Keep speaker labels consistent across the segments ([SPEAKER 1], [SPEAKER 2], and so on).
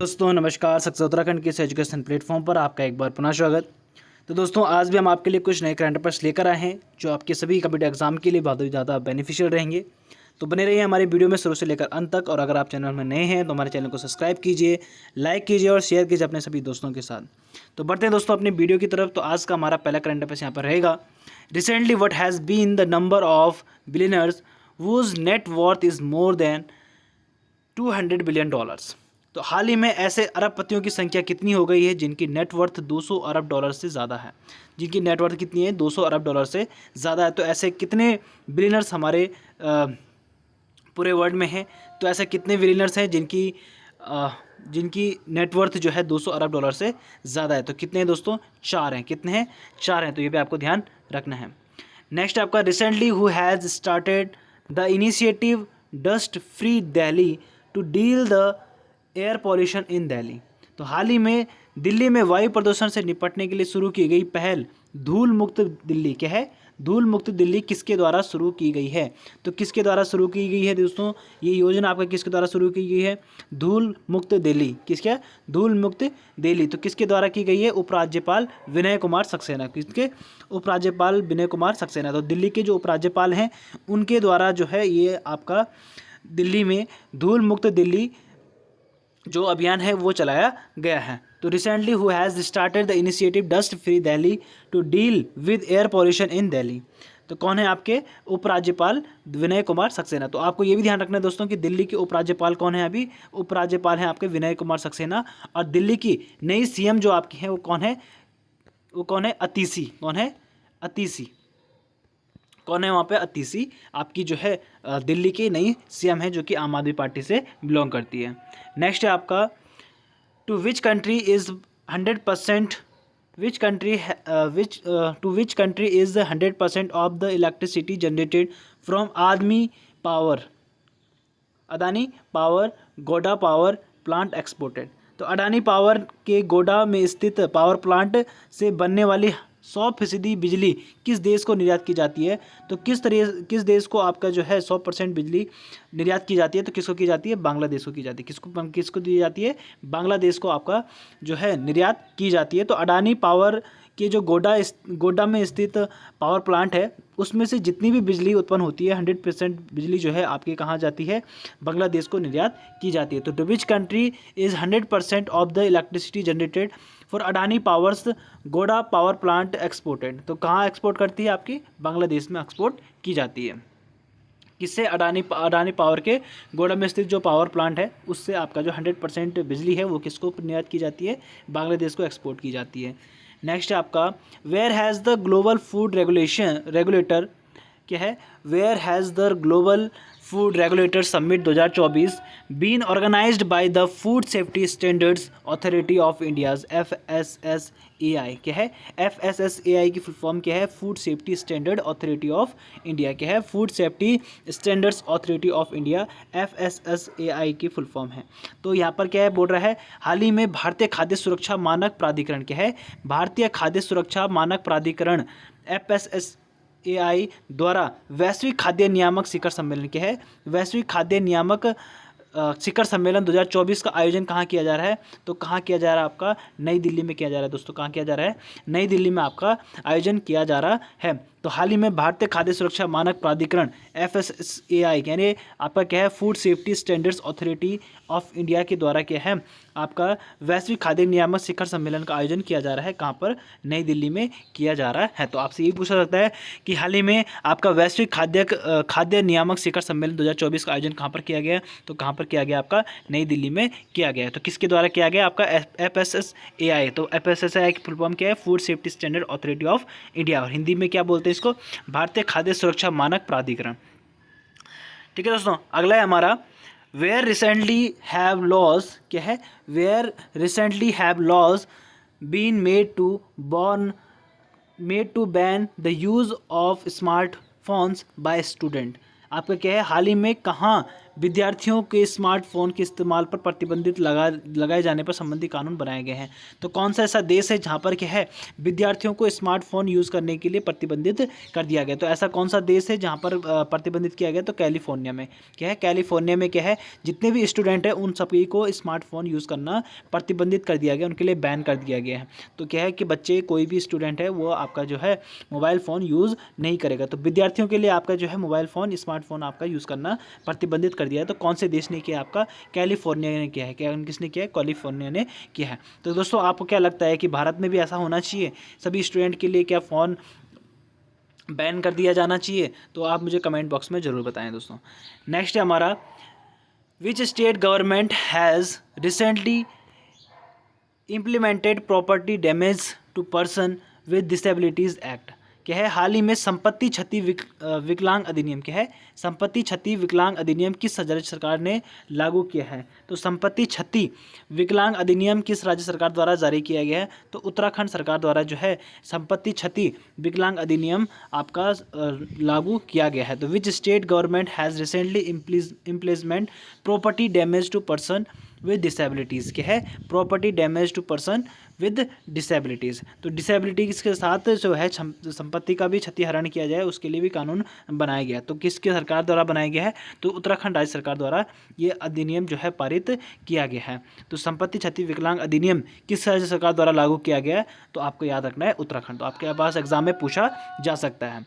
[SPEAKER 1] दोस्तों नमस्कार, सक्सेस उत्तराखंड के इस एजुकेशन प्लेटफॉर्म पर आपका एक बार पुनः स्वागत। तो दोस्तों आज भी हम आपके लिए कुछ नए करंट अफेयर्स लेकर आए हैं जो आपके सभी कम्पिटिटिव एग्जाम के लिए बहुत ही ज़्यादा बेनिफिशियल रहेंगे। तो बने रहिए हमारी वीडियो में शुरू से लेकर अंत तक। और अगर आप चैनल में नए हैं तो हमारे चैनल को सब्सक्राइब कीजिए, लाइक कीजिए और शेयर कीजिए अपने सभी दोस्तों के साथ। तो बढ़ते हैं दोस्तों अपनी वीडियो की तरफ। तो आज का हमारा पहला करंट अफेयर्स यहाँ पर रहेगा। Recently what has been the number of billionaires whose net worth is more than $200 billion. तो हाल ही में ऐसे अरबपतियों की संख्या कितनी हो गई है जिनकी नेटवर्थ 200 अरब डॉलर से ज़्यादा है। जिनकी नेटवर्थ कितनी है, 200 अरब डॉलर से ज़्यादा है। तो ऐसे कितने बिलियनर्स हमारे पूरे वर्ल्ड में हैं। तो ऐसे कितने बिलियनर्स हैं जिनकी नेटवर्थ जो है 200 अरब डॉलर से ज़्यादा है। तो कितने हैं दोस्तों? 4 हैं। कितने हैं? 4 हैं। तो ये भी आपको ध्यान रखना है। नेक्स्ट आपका recently who has started the initiative dust free Delhi to deal the air pollution in Delhi. तो हाल ही में दिल्ली में वायु प्रदूषण से निपटने के लिए शुरू की गई पहल धूल मुक्त दिल्ली क्या है? धूल मुक्त दिल्ली किसके द्वारा शुरू की गई है? तो किसके द्वारा शुरू की गई है दोस्तों? ये योजना आपका किसके द्वारा शुरू की गई है? धूल मुक्त दिल्ली। किसके? धूल मुक्त दिल्ली। तो किसके द्वारा की गई है? उपराज्यपाल विनय कुमार सक्सेना। किसके? उपराज्यपाल विनय कुमार सक्सेना। तो दिल्ली के जो उपराज्यपाल हैं उनके द्वारा जो है ये आपका दिल्ली में धूल मुक्त दिल्ली जो अभियान है वो चलाया गया है। तो recently who has started the initiative dust free Delhi to deal with air pollution in Delhi. तो कौन है आपके? उपराज्यपाल विनय कुमार सक्सेना। तो आपको ये भी ध्यान रखना है दोस्तों कि दिल्ली के उपराज्यपाल कौन है? अभी उपराज्यपाल हैं आपके विनय कुमार सक्सेना। और दिल्ली की नई सीएम जो आपकी है वो कौन है? वो कौन है? अतीसी। कौन है? अतीसी। कौन है वहाँ पे? अतीसी आपकी जो है दिल्ली की नई सीएम है जो कि आम आदमी पार्टी से बिलोंग करती है। नेक्स्ट है आपका to which country is 100% which country to which country is 100% of the electricity generated from Adani power Godda power plant exported. तो अडानी पावर के गोडा में स्थित पावर प्लांट से बनने वाली 100% बिजली किस देश को निर्यात की जाती है? तो किस देश को आपका जो है 100% बिजली निर्यात की जाती है? तो किसको की जाती है? बांग्लादेश को की जाती है। किसको दी जाती है? बांग्लादेश को आपका जो है निर्यात की जाती है। तो अडानी पावर के जो गोडा में स्थित पावर प्लांट है उसमें से जितनी भी बिजली उत्पन्न होती है 100% बिजली जो है आपके कहाँ जाती है? बांग्लादेश को निर्यात की जाती है। तो to which country is 100% of the electricity generated for Adani power's Godda power plant exported. तो कहाँ एक्सपोर्ट करती है? आपकी बांग्लादेश में एक्सपोर्ट की जाती है। किससे? अडानी पावर के गोडा में स्थित जो पावर प्लांट है उससे आपका जो 100% बिजली है वो किसको निर्यात की जाती है? बांग्लादेश को एक्सपोर्ट की जाती है। नेक्स्ट है आपका where has the global food regulator क्या है? Where has the global food regulator summit 2024 been organised by the food safety standards authority of India's FSSAI क्या है? FSSAI की फुल फॉर्म क्या है? Food safety standard authority of India क्या है? Food safety standards authority of India FSSAI की full form है। तो यहाँ पर क्या है बोल रहा है? हाल ही में भारतीय खाद्य सुरक्षा मानक प्राधिकरण क्या है? भारतीय खाद्य सुरक्षा मानक प्राधिकरण FSSAI द्वारा वैश्विक खाद्य नियामक शिखर सम्मेलन क्या है? वैश्विक खाद्य नियामक शिखर सम्मेलन 2024 का आयोजन कहाँ किया जा रहा है? तो कहाँ किया जा रहा है? आपका नई दिल्ली में किया जा रहा है दोस्तों। कहाँ किया जा रहा है? नई दिल्ली में आपका आयोजन किया जा रहा है। तो हाल ही में भारतीय खाद्य सुरक्षा मानक प्राधिकरण FSSAI यानी आपका क्या है? Food safety standards authority of India के द्वारा क्या है? आपका वैश्विक खाद्य नियामक शिखर सम्मेलन का आयोजन किया जा रहा है। कहाँ पर? नई दिल्ली में किया जा रहा है। तो आपसे ये पूछा सकता है कि हाल ही में आपका वैश्विक खाद्य नियामक शिखर सम्मेलन 2024 का आयोजन कहाँ पर किया गया? तो कहाँ पर किया गया? आपका नई दिल्ली में किया गया है। तो किसके द्वारा किया गया? आपका FSSAI। तो FSSAI की फुल फॉर्म क्या है? Food safety standard authority of India. और हिंदी में क्या बोलते हैं इसको? भारतीय खाद्य सुरक्षा मानक प्राधिकरण। ठीक है दोस्तों, अगला है हमारा वेयर रिसेंटली हैव लॉज क्या है? Where recently have laws been made to ban the use of smartphones by student. आपका क्या है? हाल ही में कहाँ विद्यार्थियों के स्मार्टफोन के इस्तेमाल पर प्रतिबंधित लगाए जाने पर संबंधी कानून बनाए गए हैं। तो कौन सा ऐसा देश है जहाँ पर क्या है विद्यार्थियों को स्मार्टफोन यूज़ करने के लिए प्रतिबंधित कर दिया गया? तो ऐसा कौन सा देश है जहाँ पर प्रतिबंधित किया गया? तो कैलिफोर्निया में क्या है, कैलिफोर्निया में क्या है जितने भी स्टूडेंट हैं उन सभी को स्मार्टफोन यूज़ करना प्रतिबंधित कर दिया गया, उनके लिए बैन कर दिया गया है। तो क्या है कि बच्चे कोई भी स्टूडेंट है वो आपका जो है मोबाइल फ़ोन यूज़ नहीं करेगा। तो विद्यार्थियों के लिए आपका जो है मोबाइल फ़ोन स्मार्टफोन आपका यूज़ करना प्रतिबंधित कर दिया है। तो कौन से देश ने किया? आपका कैलिफोर्निया ने किया है। क्या किसने किया है? कैलिफोर्निया ने किया है। तो दोस्तों आपको क्या लगता है कि भारत में भी ऐसा होना चाहिए? सभी स्टूडेंट के लिए क्या फ़ोन बैन कर दिया जाना चाहिए? तो आप मुझे कमेंट बॉक्स में ज़रूर बताएं दोस्तों। नेक्स्ट है हमारा, which state government has recently implemented property damage to person with disabilities act? क्या है हाल ही में संपत्ति क्षति विकलांग अधिनियम क्या है संपत्ति क्षति विकलांग अधिनियम किस राज्य सरकार ने लागू किया है? तो संपत्ति क्षति विकलांग अधिनियम किस राज्य सरकार द्वारा जारी किया गया है? तो उत्तराखंड सरकार द्वारा जो है संपत्ति क्षति विकलांग अधिनियम आपका लागू किया गया है। तो which state government has recently implement property damage to person with disabilities क्या है property damage to person with disabilities? तो डिसेबिलिटीज़ के साथ जो है संपत्ति का भी क्षतिहरण किया जाए उसके लिए भी कानून बनाया गया। तो किसके सरकार द्वारा बनाया गया है? तो उत्तराखंड राज्य सरकार द्वारा ये अधिनियम जो है पारित किया गया है। तो संपत्ति क्षति विकलांग अधिनियम किस राज्य सरकार द्वारा लागू किया गया है? तो आपको याद रखना है उत्तराखंड। तो आपके पास एग्जाम में पूछा जा सकता है।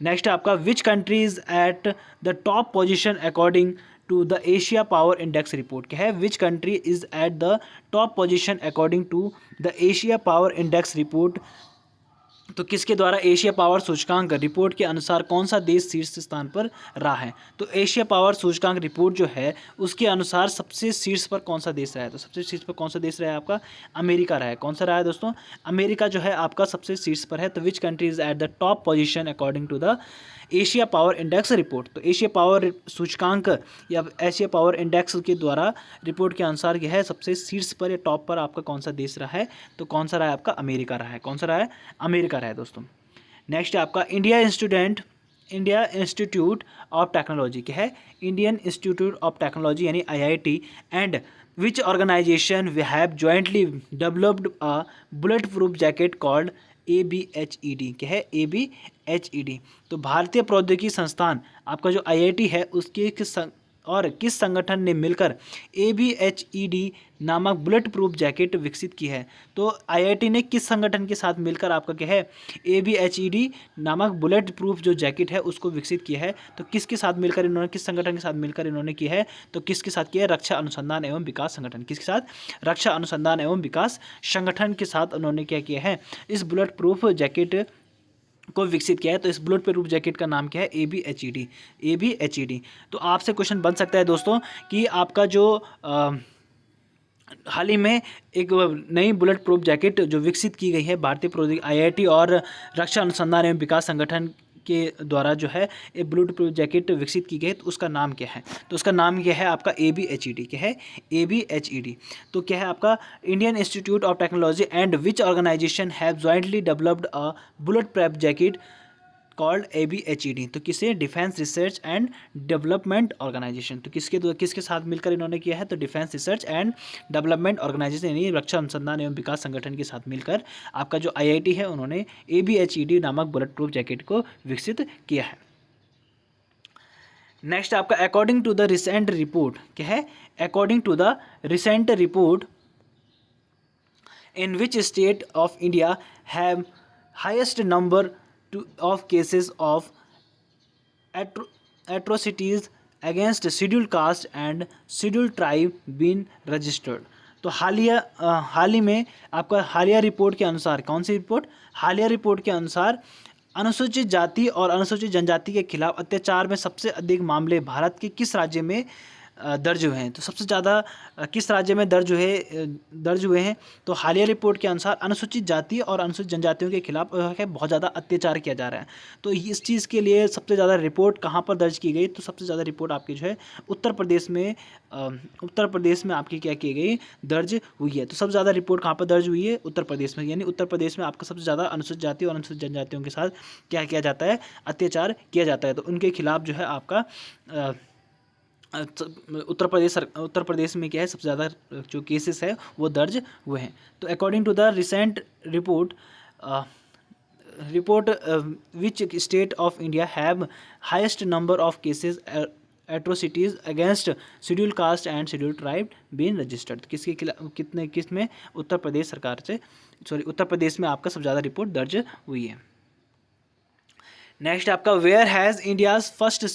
[SPEAKER 1] नेक्स्ट आपका, which country is at the top position according to the Asia power index report? क्या है which country is at the top position according to the Asia power index report? तो किसके द्वारा एशिया पावर सूचकांक report के अनुसार कौन सा देश शीर्ष स्थान पर रहा है? तो एशिया पावर सूचकांक रिपोर्ट जो है उसके अनुसार सबसे शीर्ष पर कौन सा देश रहा है? तो सबसे शीर्ष पर कौन सा देश रहा है? आपका अमेरिका रहा है। कौन सा रहा है दोस्तों? अमेरिका जो है आपका सबसे शीर्ष पर है। तो which country is at the top position according to the Asia power index report? तो एशिया पावर सूचकांक या एशिया पावर इंडेक्स के द्वारा रिपोर्ट के अनुसार यह है सबसे शीर्ष पर या टॉप पर आपका कौन सा देश रहा है? तो कौन सा रहा है? आपका अमेरिका रहा है। कौन सा रहा है? अमेरिका रहा है दोस्तों। नेक्स्ट है आपका, इंडिया इंस्टीट्यूट ऑफ टेक्नोलॉजी क्या है इंडियन इंस्टीट्यूट ऑफ टेक्नोलॉजी यानी IIT and which organisation we have jointly developed a bullet proof jacket called ABHED क्या है ABHED? तो भारतीय प्रौद्योगिकी संस्थान आपका जो IIT है उसके किस संगठन ने मिलकर ABHED नामक बुलेट प्रूफ जैकेट विकसित की है? तो IIT ने किस संगठन के साथ मिलकर आपका क्या है ABHED नामक बुलेट प्रूफ जो जैकेट है उसको विकसित किया है? तो किसके साथ मिलकर इन्होंने किस संगठन के साथ मिलकर इन्होंने किया है? तो किसके साथ किया है? रक्षा अनुसंधान एवं विकास संगठन। किसके साथ? रक्षा अनुसंधान एवं विकास संगठन के साथ उन्होंने क्या किया है इस बुलेट प्रूफ जैकेट को विकसित किया है। तो इस बुलेट प्रूफ जैकेट का नाम क्या है? ABHED। तो आपसे क्वेश्चन बन सकता है दोस्तों कि आपका जो हाल ही में एक नई बुलेट प्रूफ जैकेट जो विकसित की गई है भारतीय प्रौद्योगिकी IIT और रक्षा अनुसंधान एवं विकास संगठन के द्वारा जो है एक बुलेट प्रूफ जैकेट विकसित की गई है, तो उसका नाम क्या है? तो उसका नाम क्या है आपका ABHED। क्या है ABHED? तो क्या है आपका Indian Institute of Technology and which organisation have jointly developed a bullet proof jacket called ABHED? तो किसे? Defence Research and Development Organisation. तो किसके साथ मिलकर इन्होंने किया है? तो Defence Research and Development Organisation यानी रक्षा अनुसंधान एवं विकास संगठन के साथ मिलकर आपका जो IIT है उन्होंने ABHED नामक बुलेट प्रूफ जैकेट को विकसित किया है। नेक्स्ट आपका, according to the recent report क्या है according to the recent report in which state of India have highest number of cases of atrocities against scheduled caste and scheduled tribe been registered? तो हाल ही में आपका हालिया report के अनुसार, कौन सी रिपोर्ट? हालिया रिपोर्ट के अनुसार अनुसूचित जाति और अनुसूचित जनजाति के खिलाफ अत्याचार में सबसे अधिक मामले भारत के किस राज्य में दर्ज हुए हैं? तो सबसे ज़्यादा किस राज्य में दर्ज हुए हैं? तो हालिया रिपोर्ट के अनुसार अनुसूचित जाति और अनुसूचित जनजातियों के खिलाफ बहुत ज़्यादा अत्याचार किया जा रहा है। तो इस चीज़ के लिए सबसे ज़्यादा रिपोर्ट कहाँ पर दर्ज की गई? तो सबसे ज़्यादा रिपोर्ट आपकी जो है उत्तर प्रदेश में आपकी क्या की गई? दर्ज हुई है। तो सबसे ज़्यादा रिपोर्ट कहाँ पर दर्ज हुई है? उत्तर प्रदेश में। यानी उत्तर प्रदेश में आपका सबसे ज़्यादा अनुसूचित जाति और अनुसूचित जनजातियों के साथ क्या किया जाता है? अत्याचार किया जाता है। तो उनके खिलाफ जो है आपका उत्तर प्रदेश में क्या है सबसे ज़्यादा जो केसेस है वो दर्ज हुए हैं। तो according to the recent report which state of India have highest number of cases atrocities against scheduled caste and scheduled tribe been registered, किसके खिलाफ कितने किस में उत्तर प्रदेश सरकार से उत्तर प्रदेश में आपका सबसे ज़्यादा रिपोर्ट दर्ज हुई है। नेक्स्ट आपका where has India's first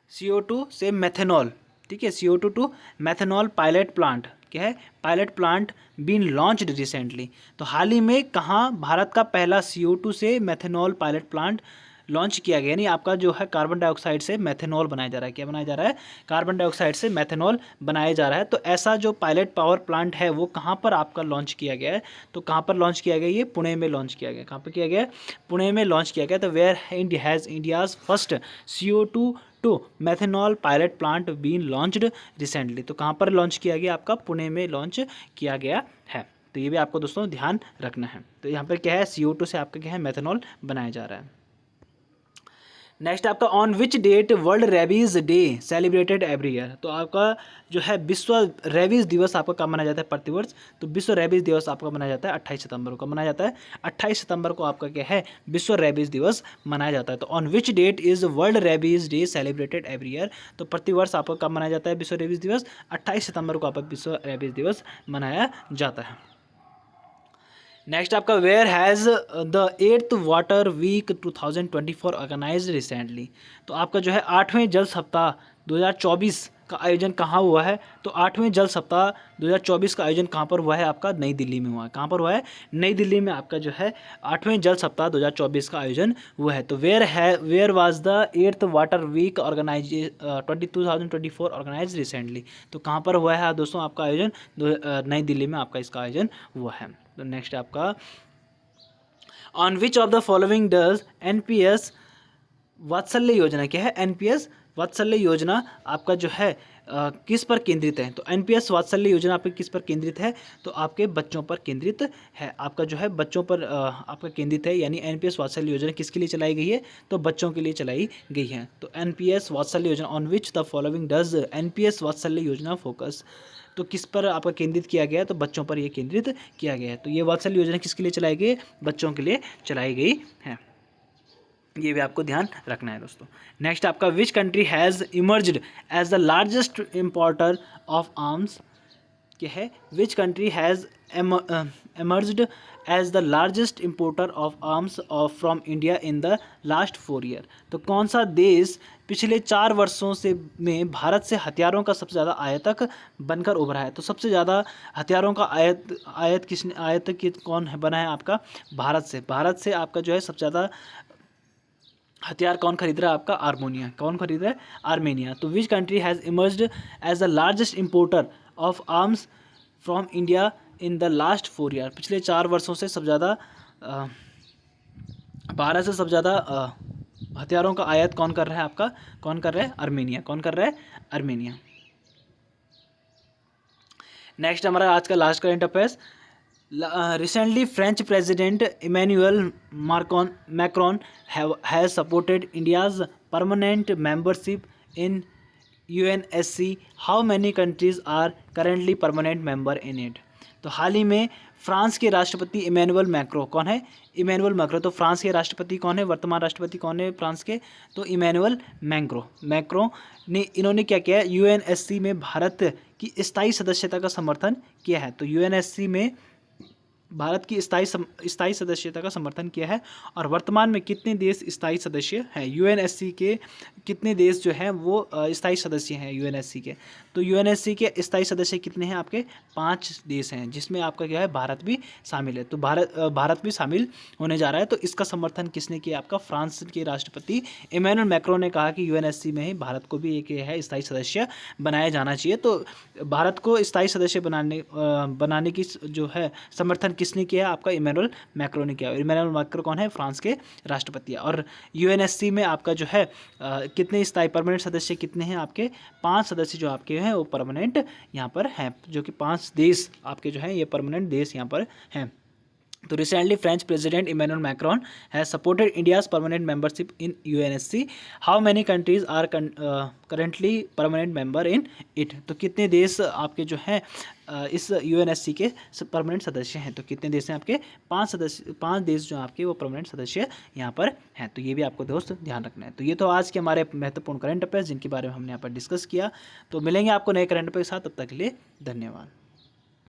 [SPEAKER 1] CO2 से मेथेनॉल, ठीक है, CO2 to methanol pilot plant क्या है, pilot plant been launched recently. तो हाल ही में कहाँ भारत का पहला CO2 से मेथेनॉल पायलट प्लांट लॉन्च किया गया, यानी आपका जो है कार्बन डाइऑक्साइड से मेथेनॉल बनाया जा रहा है। क्या बनाया जा रहा है? कार्बन डाइऑक्साइड से मेथेनॉल बनाया जा रहा है। तो ऐसा जो पायलट पावर प्लांट है वो कहाँ पर आपका लॉन्च किया गया है? तो कहाँ पर लॉन्च किया गया? ये पुणे में लॉन्च किया गया। कहाँ पर किया गया? पुणे में लॉन्च किया गया। तो where has India's first CO2 to methanol pilot plant been launched recently. तो कहाँ पर लॉन्च किया गया? आपका पुणे में लॉन्च किया गया है। तो ये भी आपको दोस्तों ध्यान रखना है। तो यहाँ पर क्या है, CO2 से आपका क्या है, मेथेनॉल बनाया जा रहा है। नेक्स्ट आपका on which date World Rabies Day celebrated every year. तो आपका जो है विश्व रेबीज़ दिवस आपका कब मनाया जाता है प्रतिवर्ष? तो विश्व रेबीज़ दिवस आपका मनाया जाता है 28 सितंबर को मनाया जाता है। 28 सितंबर को आपका क्या है, विश्व रेबीज़ दिवस मनाया जाता है। तो on which that is world Rabies Day celebrated every year. तो प्रतिवर्ष आपका कब मनाया जाता है विश्व रेबीज़ दिवस? 28 सितंबर को आपका विश्व रेबीज़ दिवस मनाया जाता है। नेक्स्ट आपका where has the 8th water week 2024 organised recently. तो आपका जो है 8वें जल सप्ताह 2024 का आयोजन कहाँ हुआ है? तो 8वें जल सप्ताह 2024 का आयोजन कहाँ पर हुआ है? आपका नई दिल्ली में हुआ है। कहाँ पर हुआ है? नई दिल्ली में आपका जो है 8वें जल सप्ताह 2024 का आयोजन हुआ है। तो where was the 8th water week 2024 organise recently. तो कहाँ पर हुआ है दोस्तों आपका आयोजन? नई दिल्ली में आपका इसका आयोजन हुआ है। तो नेक्स्ट आपका on which of the following does NPS वात्सल्य योजना, क्या है NPS वात्सल्य योजना आपका जो है किस पर केंद्रित है? तो NPS वात्सल्य योजना आपके किस पर केंद्रित है? तो आपके बच्चों पर केंद्रित है। आपका जो है बच्चों पर आपका केंद्रित है, यानी NPS वात्सल्य योजना किसके लिए चलाई गई है? तो बच्चों के लिए चलाई गई है। तो NPS वात्सल्य योजना on which the following does NPS वात्सल्य योजना फोकस। तो किस पर आपका केंद्रित किया गया है? तो बच्चों पर ये केंद्रित किया गया है। तो ये वात्सल्य योजना किसके लिए चलाई गई है? बच्चों के लिए चलाई गई है। ये भी आपको ध्यान रखना है दोस्तों। नेक्स्ट आपका which country has emerged as the largest importer of arms, क्या है? Which country has emerged as the largest importer of arms from India in the last 4 years। तो कौन सा देश पिछले 4 वर्षों से में भारत से हथियारों का सबसे ज़्यादा आयातक बनकर उभरा है? तो सबसे ज़्यादा हथियारों का आयात कौन है बना है? आपका भारत से। भारत से आपका जो है सबसे ज़्यादा हथियार कौन खरीद रहा है? आपका आर्मेनिया। कौन खरीद रहा है? आर्मेनिया। तो which country has emerged as the largest importer of arms from India in the last 4 year. पिछले 4 वर्षों से सबसे ज़्यादा भारत से सबसे ज़्यादा हथियारों का आयात कौन कर रहा है? आपका कौन कर रहा है? आर्मेनिया। कौन कर रहा है? आर्मेनिया। नेक्स्ट हमारा आज का last current affairs. Recently, French President Emmanuel Macron has supported India's permanent membership in UNSC. How many countries are currently permanent member in it? तो हाल ही में फ्रांस के राष्ट्रपति इमैनुअल मैक्रो, कौन है? Emmanuel Macron. तो फ्रांस के राष्ट्रपति कौन है? वर्तमान राष्ट्रपति कौन है फ्रांस के? तो इमैनुअल मैक्रो ने इन्होंने क्या किया है? UNSC में भारत की स्थायी सदस्यता का समर्थन किया है। तो UNSC में भारत की स्थायी सदस्यता का समर्थन किया है। और वर्तमान में कितने देश स्थायी सदस्य हैं? UNSC के कितने देश जो हैं वो स्थायी सदस्य हैं UNSC के? तो UNSC के स्थायी सदस्य कितने हैं? आपके 5 देश हैं, जिसमें आपका क्या है? भारत भी शामिल है। तो भारत भी शामिल होने जा रहा है। तो इसका समर्थन किसने किया? आपका फ्रांस के राष्ट्रपति इमैनुअल मैक्रो ने कहा कि UNSC में ही भारत को भी एक है स्थायी सदस्य बनाया जाना चाहिए। तो भारत को स्थायी सदस्य बनाने की जो है समर्थन किसने किया? आपका इमैनुअल मैक्रो ने किया। इमैनुअल मैक्रो कौन है? फ्रांस के राष्ट्रपति। और UNSC में आपका जो है कितने स्थायी परमानेंट सदस्य कितने हैं? आपके 5 सदस्य जो आपके हैं वो परमानेंट यहाँ पर हैं, जो कि 5 देश आपके जो हैं ये परमानेंट देश यहाँ पर हैं। तो recently French president Emmanuel Macron has supported India's permanent membership in UNSC. How many countries are currently permanent member in it. तो कितने देश आपके जो हैं इस यूएनएससी के परमानेंट सदस्य हैं। तो कितने देश हैं आपके, 5 देश जो आपके वो परमानेंट सदस्य यहाँ पर हैं। तो ये भी आपको दोस्त ध्यान रखना है। तो ये तो आज के हमारे महत्वपूर्ण करंट अफेयर्स जिनके बारे में हमने यहाँ पर डिस्कस किया। तो मिलेंगे आपको नए करंट अफेयर के साथ, तब तक के लिए धन्यवाद।